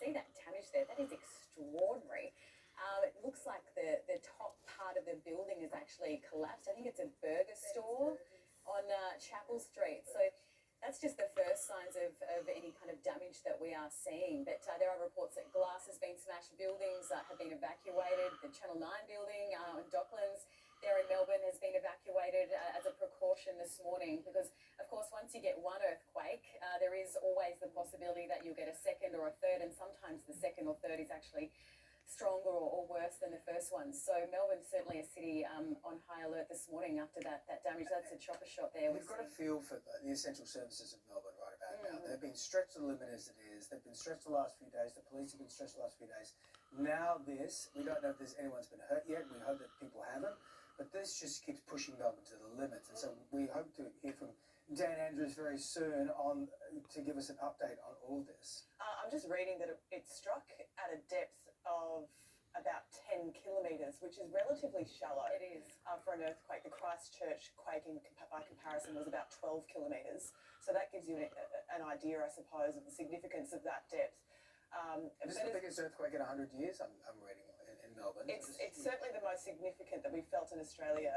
see that damage there. That is extraordinary. It looks like the top part of the building is actually collapsed. I think it's a burger store on Chapel Street. So that's just the first signs of any kind of damage that we are seeing. But there are reports that glass has been smashed, buildings have been evacuated. The Channel 9 building on Docklands there in Melbourne has been evacuated as a precaution this morning because, of course, once you get one earthquake, there is always the possibility that you'll get a second or a third, and sometimes the second or third is actually stronger or worse than the first one. So Melbourne's certainly a city on high alert this morning after that damage. That's a chopper shot there. We've got a feel for the essential services of Melbourne right about now. They've been stretched to the limit as it is. They've been stretched the last few days. The police have been stretched the last few days. Now this, we don't know if anyone's been hurt yet. We hope that people haven't. But this just keeps pushing Melbourne to the limits. And so we hope to hear from Dan Andrews very soon to give us an update on all this. I'm just reading that it struck at a depth of about 10 kilometres, which is relatively shallow. It is. For an earthquake. The Christchurch quake, by comparison, was about 12 kilometres. So that gives you an idea, I suppose, of the significance of that depth. This is the biggest earthquake in 100 years, I'm reading, in Melbourne. It's certainly the most significant that we've felt in Australia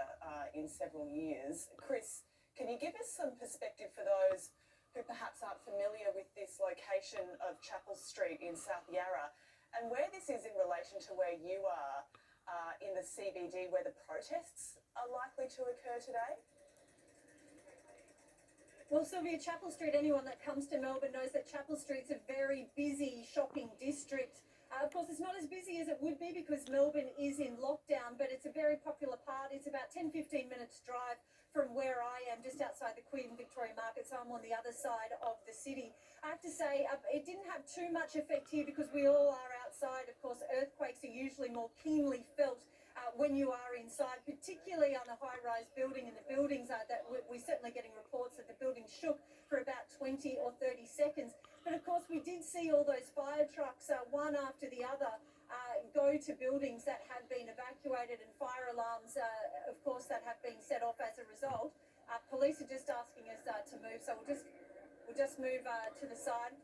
in several years. Chris, can you give us some perspective for those who perhaps aren't familiar with this location of Chapel Street in South Yarra and where this is in relation to where you are in the CBD where the protests are likely to occur today? Well, Sylvia, Chapel Street, anyone that comes to Melbourne knows that Chapel Street's a very busy shopping district. Of course, it's not as busy as it would be because Melbourne is in lockdown, but it's a very popular part. It's about 10-15 minutes drive from where I am, just outside the Queen Victoria Market, so I'm on the other side of the city. I have to say, it didn't have too much effect here because we all are outside. Of course, earthquakes are usually more keenly felt when you are inside, particularly on a high-rise building, and the buildings are that we're certainly getting reports that the building shook for about 20 or 30 seconds. But of course, we did see all those fire trucks, one after the other, go to buildings that had been evacuated, and fire alarms, of course, that have been set off as a result. Police are just asking us to move, so we'll just move to the side.